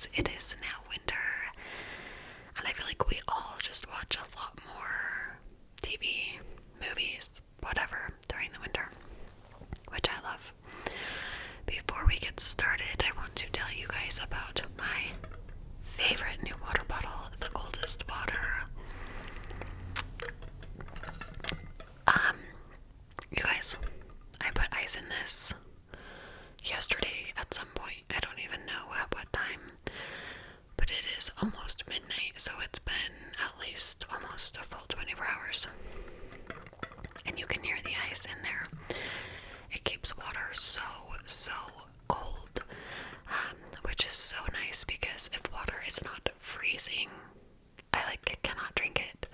because it is now winter, and I feel like we all just watch a lot more TV, movies, whatever, during the winter, which I love. Before we get started, I want to tell you guys about my favorite new water bottle, the Coldest Water. You guys, I put ice in this yesterday at some point. I don't even know at what time, but it is almost midnight, so it's been at least almost a full 24 hours. And you can hear the ice in there. It keeps water so cold, which is so nice because if water is not freezing, I cannot drink it.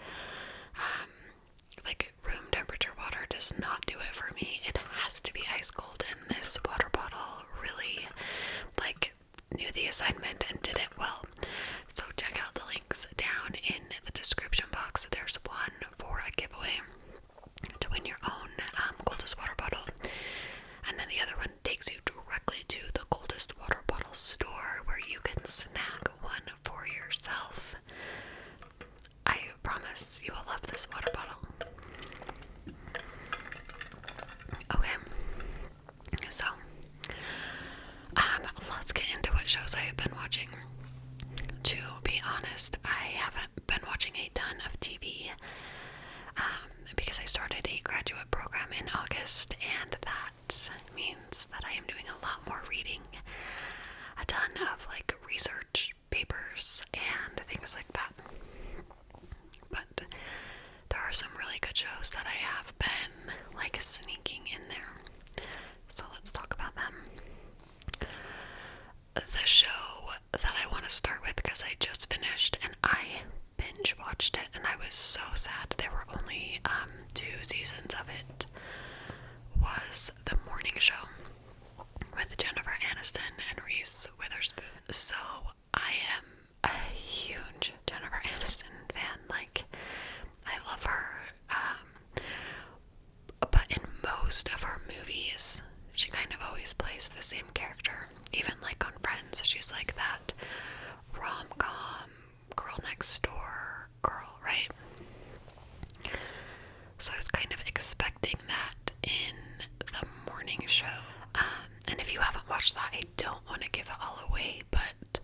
Like room temperature water does not do it for me. It has to be ice cold, and this water bottle really knew the assignment and did it well. So check out the links down in the description box. There's one for a giveaway to win your own Coldest Water bottle, and then the other one takes you directly to the Coldest Water bottle store where you can snag one for yourself. I promise you will love this water bottle. Okay, so let's get into what shows I have been watching. To be honest, I haven't been watching a ton of TV because I started a graduate program in August, and that means that I am doing a lot more reading, a ton of research papers and things like that. But there are some really good shows that I have been sneaking in there. So let's talk about them. The show that I want to start with, because I just finished and I binge watched it and I was so sad there were only 2 seasons of it, was The Morning Show with Jennifer Aniston and Reese Witherspoon. So I am a huge Jennifer Aniston fan. I love her. But in most of her movies, she kind of always plays the same character. Even on Friends, she's like that rom-com, girl next door girl, right? So I was kind of expecting that in The Morning Show. And if you haven't watched that, I don't want to give it all away, but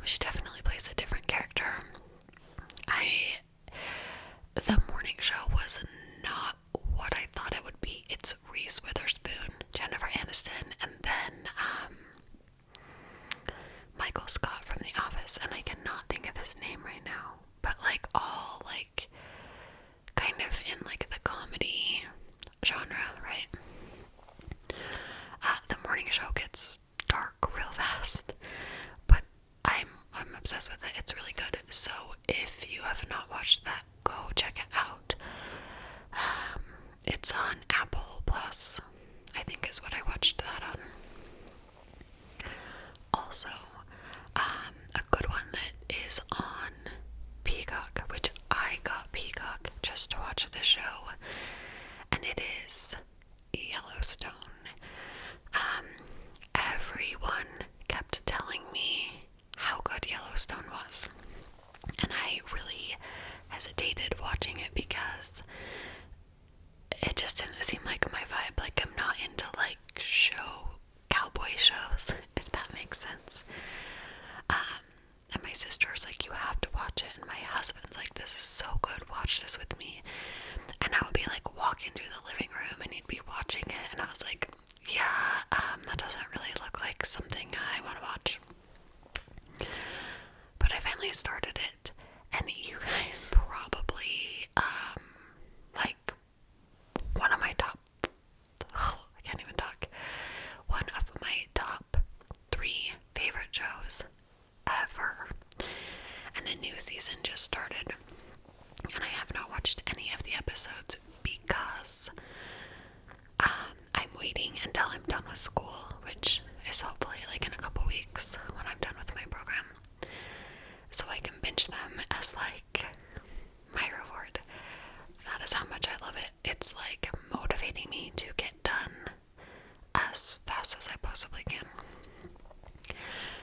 she definitely plays a different character. The Morning Show was not what I thought it would be. It's Reese Witherspoon, Jennifer Aniston, and then Michael Scott from The Office, and I cannot think of his name right now. But all kind of in the comedy genre, right? The Morning Show gets dark real fast, but I'm obsessed with it. It's really good. So if you have not watched that, go check it out. It's on Apple Plus, I think is what I watched that on. Also, a good one that is on Peacock, which I got Peacock just to watch the show, and it is Yellowstone. Everyone kept telling me how good Yellowstone was, and I really hesitated watching it because it just didn't seem like my vibe. I'm not into cowboy shows, if that makes sense. And my sister's you have to watch it, and my husband's this is so good, watch this with me. And I would be walking through the living room and he'd be watching it, and I was yeah, that doesn't really look like something I want to watch. But I finally started it, and you guys probably one of my top I can't even talk. One of my top 3 favorite shows ever. And a new season just started, and I have not watched any of the episodes because I'm waiting until I'm done with school, which is hopefully in a couple weeks when I'm done with my program, so I can binge them as my reward. That is how much I love it. It's motivating me to get done as fast as I possibly can.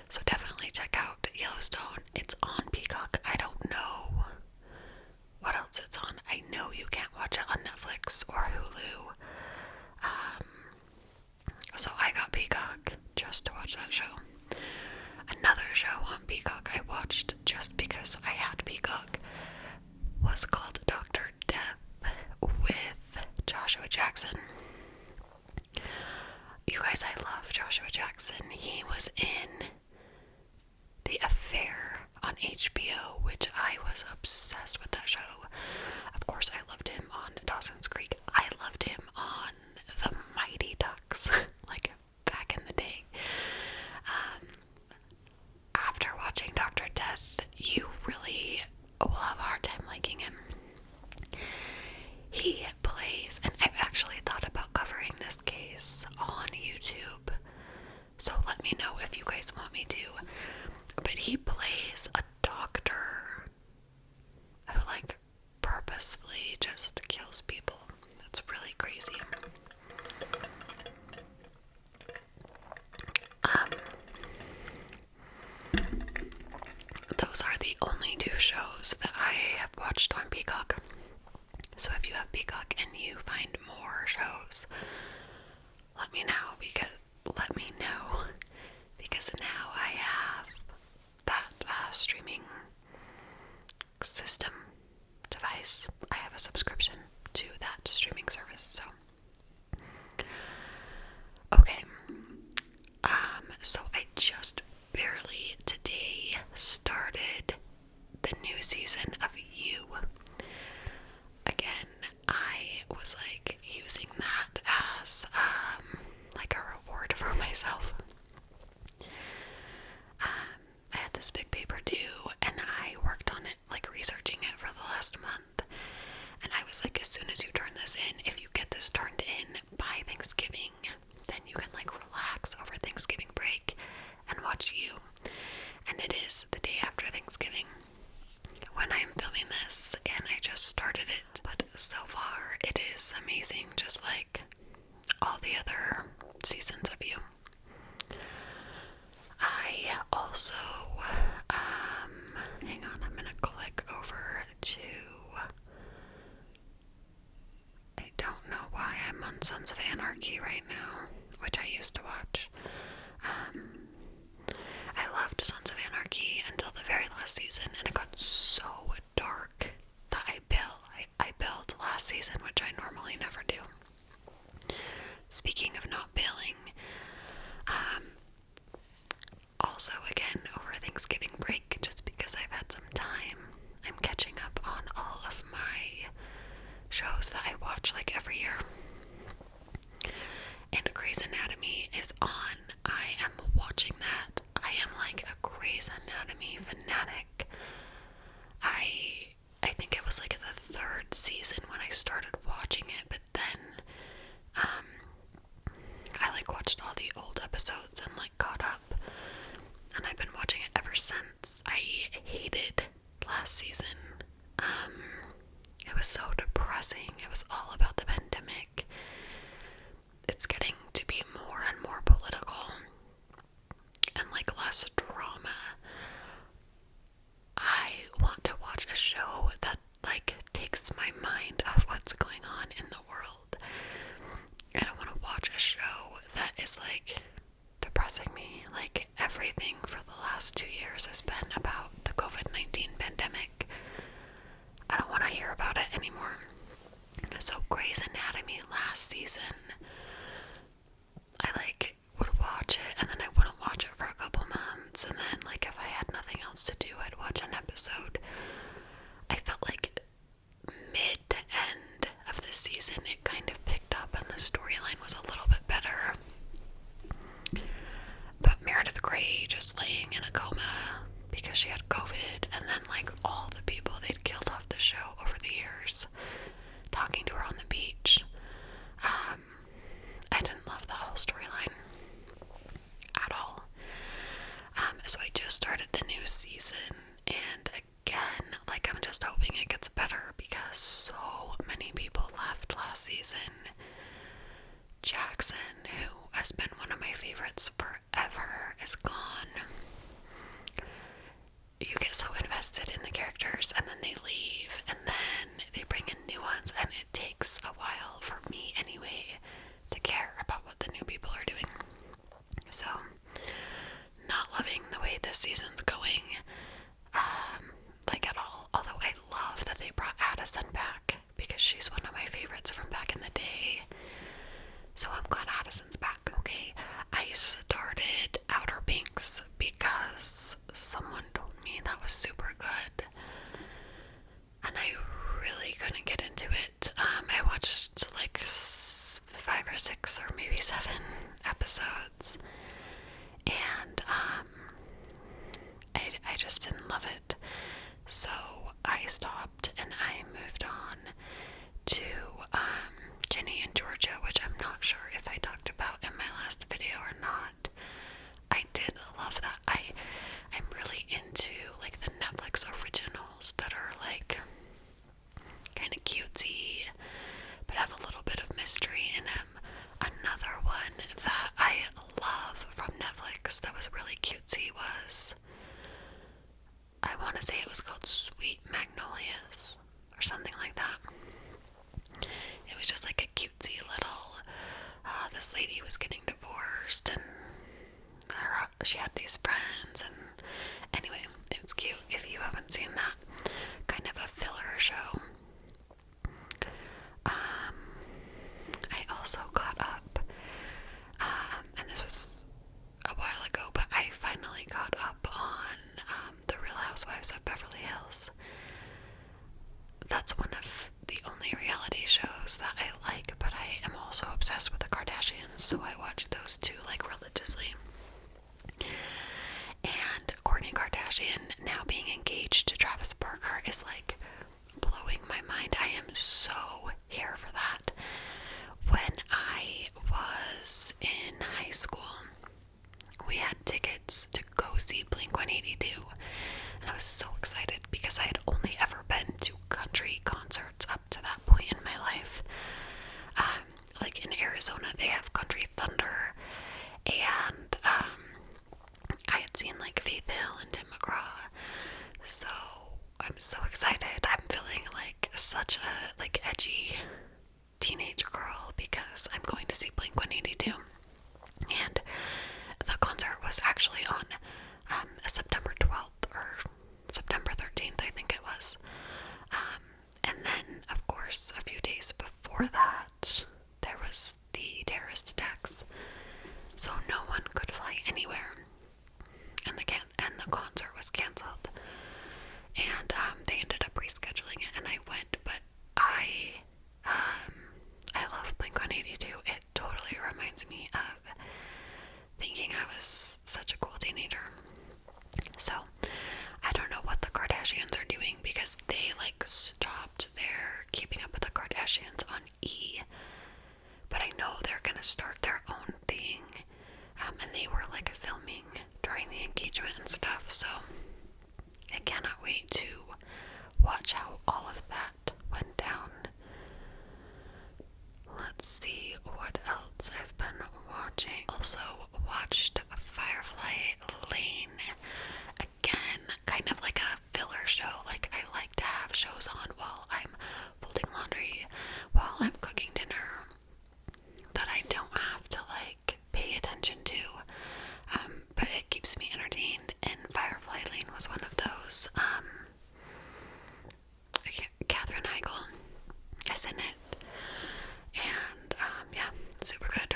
So definitely check out watch that show. Another show on Peacock I watched just because I had Peacock was called Dr. Death with Joshua Jackson. You guys, I love Joshua Jackson. He was in The Affair on HBO, which I was obsessed with that show. Of course, I loved him on Dawson's Creek. I loved him on The Mighty Ducks, like back in the day. After watching Dr. Death, you really will have a hard time liking him. He plays, and I've actually thought about covering this case on YouTube, so let me know if you guys want me to. But he plays a doctor who, like, purposefully just kills people. That's really crazy. Those are the only two shows that I have watched on Peacock. So if you have Peacock and you find more shows, let me know because now I have that streaming system device. I have a subscription to that streaming service. So okay, so I just barely today started the new season of You. Again, I was like using that as like a reward for myself. I had this big paper due and I worked on it, like researching it for the last month. And I was like, as soon as you turn this in, if you get this turned in by Thanksgiving, then you can like relax over Thanksgiving break and watch You. And it is the day after Thanksgiving when I'm filming this, and I just started it. But so far, it is amazing, just like all the other seasons of You. I also, hang on, I'm gonna click over to, I don't know why I'm on Sons of Anarchy right now, which I used to watch. I loved Sons of Anarchy until the very last season, and it got so dark that I bailed last season, which I normally never do. Speaking of not bailing, also again over Thanksgiving break, just because I've had some time, I'm catching up on all of my shows that I watch like every year. And Grey's Anatomy is on. I am watching that. I am like a Grey's Anatomy fanatic. I think it was like the third season when I started watching it, but then I like watched all the old episodes and like caught up, and I've been watching it ever since. I hated last season. It was so depressing. It was all about the pandemic. It's getting to be more and more political and like less drama. I want to watch a show that like takes my mind off what's going on in the world. I don't want to watch a show that is like depressing me. Like everything for the last 2 years has been about the COVID-19 pandemic. I don't want to hear about it anymore. So Grey's Anatomy last season, I like would watch it and then I wouldn't watch it for a couple months, and then like if I had nothing else to do, I'd watch an episode. I felt like mid to end of the season it kind of picked up and the storyline was a little bit better. But Meredith Grey just laying in a coma because she had COVID, and then like all the people they'd killed off the show over the years, talking to her on the beach. I didn't love that whole storyline at all. So I just started the new season, and again, like I'm just hoping it gets better because so many people left last season. Jackson, who has been one of my favorites forever, is gone. You get so invested in the characters and then they leave and then they bring in new ones, and it takes a while for me anyway to care about what the new people are doing. So episodes, and I just didn't love it. So I stopped and I moved on to Ginny and Georgia, which I'm not sure if I talked about in my last video or not. I did love that. I'm really into like the Netflix originals that are like kind of cutesy but have a little bit of mystery in them. Another one that I love from Netflix that was really cutesy was, I want to say it was called Sweet Magnolias or something like that. It was just like a cutesy little, this lady was getting divorced and she had these friends, and anyway, it was cute. If you haven't seen that, kind of a filler show. I also caught up, and this was a while ago, but I finally caught up on The Real Housewives of Beverly Hills. That's one of the only reality shows that I like, but I am also obsessed with the Kardashians, so I watch those two like religiously. And Kourtney Kardashian now being engaged to Travis Barker is like blowing my mind. I am so here for that. When I was in high school, we had tickets to go see Blink-182, and I was so excited because I had only ever been to country concerts up to that point in my life. Like in Arizona, they have Country Thunder, and I had seen like Faith Hill and Tim McGraw, so I'm so excited. I'm feeling like such a like edgy teenage girl because I'm going to see Blink-182, and the concert was actually on September 12th or September 13th, I think it was. And then, of course, a few days before that, there was the terrorist attacks, so no one could fly anywhere, and the concert was canceled, and they ended up rescheduling it, and I went, but I love Blink-182. It totally reminds me of thinking I was such a cool teenager. So, I don't know what the Kardashians are doing because they like stopped their Keeping Up with the Kardashians on E, but I know they're gonna start their own thing, and they were like filming during the engagement and stuff, so I cannot wait to watch how all of that went down. Let's see what else I've been watching. Also watched Firefly Lane. Again, kind of like a filler show. Like I like to have shows on while I'm folding laundry, while I'm cooking dinner, that I don't have to like pay attention to. But it keeps me entertained, and Firefly Lane was one of those. Katherine Heigl is in it, and yeah, super good.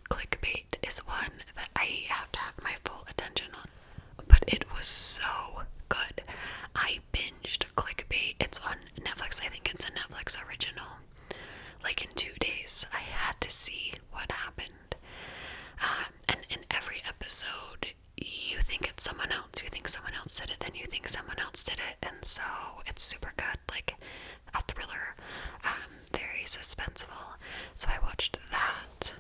Clickbait is one that I have to have my full attention on, but it was so good. I binged Clickbait. It's on Netflix. I think it's a Netflix original. Like in 2 days, I had to see what happened. And in every episode, you think it's someone else. You think someone else did it, then you think someone else did it, and so it's super good. Like a thriller, very suspenseful. So I watched that.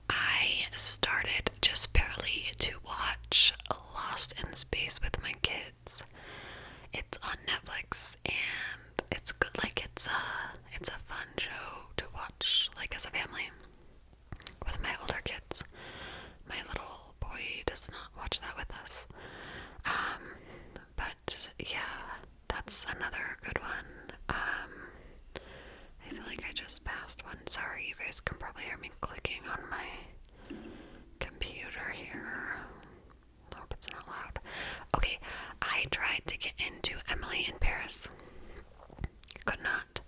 I started just barely to watch Lost in Space with my kids. It's on Netflix and it's good. Like it's a fun show to watch like as a family with my older kids. My little boy does not watch that with us. But yeah, that's another good one. I feel like I just passed one. Sorry, you guys can probably hear me clicking on my computer here. Hope it's not loud. Okay, I tried to get into Emily in Paris. Could not.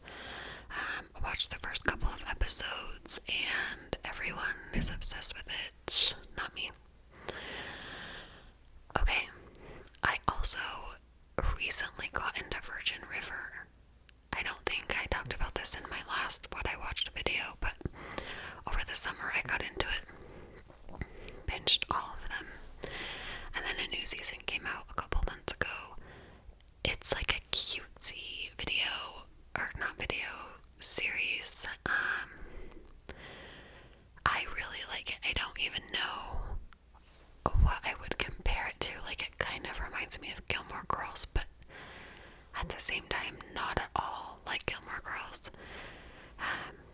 Watched the first couple of episodes and everyone is obsessed with it. Not me. Okay, I also recently got into Virgin River. I don't think I talked about this in my last What I Watched video, but over the summer I got into it, binged all of them, and then a new season came out a couple months ago. It's like a cutesy video, or not video, series. I really like it. I don't even know what I would compare it to. Like, it kind of reminds me of Gilmore Girls, but at the same time, not at all like Gilmore Girls.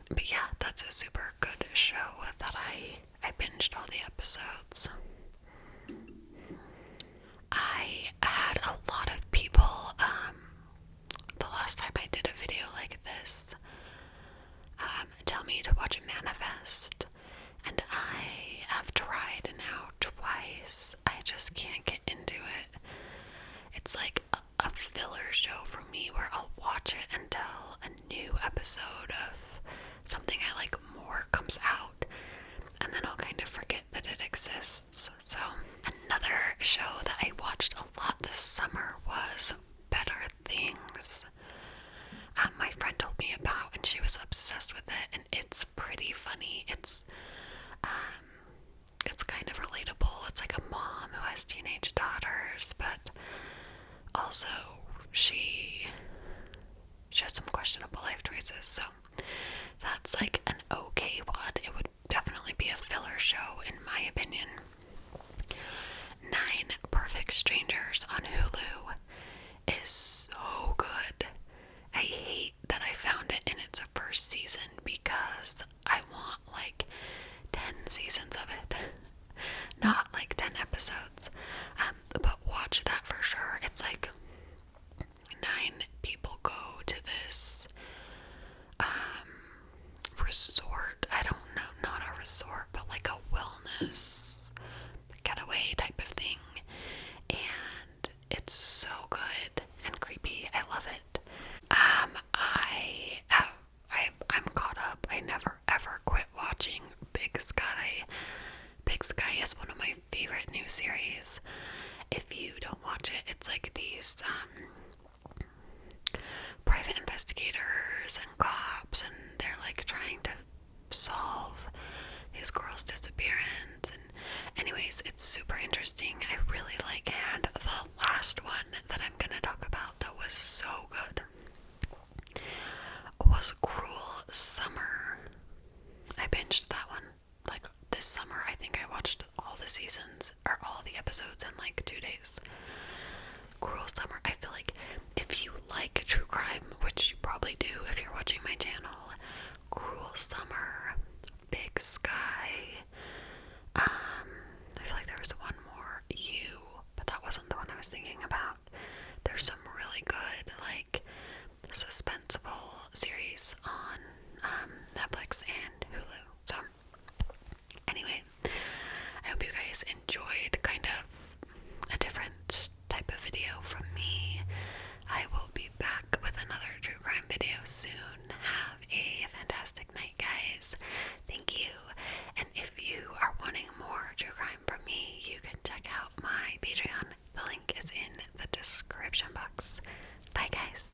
But yeah, that's a super good show that I binged all the episodes. I had a lot of people, the last time I did a video like this, tell me to watch Manifest, and I have tried now twice. I just can't get into it. It's like a filler show for me where I'll watch it until a new episode of something I like more comes out, and then I'll kind of forget that it exists. So another show that I watched a lot this summer was Better Things. My friend told me about, and she was obsessed with it, and it's pretty funny. It's kind of relatable. It's like a mom who has teenage daughters, but also she has some questionable life choices. So that's like an okay one. It would definitely be a filler show in my opinion. 9 Perfect Strangers on Hulu is so good. I hate that I found it in its first season because I want like 10 seasons of it, not like 10 episodes. But watch that for sure. It's like 9 people go to this resort. I don't know, not a resort, but like a wellness getaway type of thing. And it's so good and creepy. I love it. I'm caught up. I never ever quit watching Big Sky. Big Sky is one of my favorite new series. If you don't watch it, it's like these private investigators and cops, and they're like trying to solve these girls' disappearance. And anyways, it's super interesting. I really like it. And the last one that I'm gonna talk about that was so good was Cruel Summer. I binged that one like this summer. I think I watched all the seasons or all the episodes in like 2 days. Cruel Summer. I feel like if you like true crime, which you probably do if you're watching my channel, Cruel Summer, Big Sky. I feel like there was one more, You, but that wasn't the one I was thinking about. There's some really good like suspenseful series on Netflix and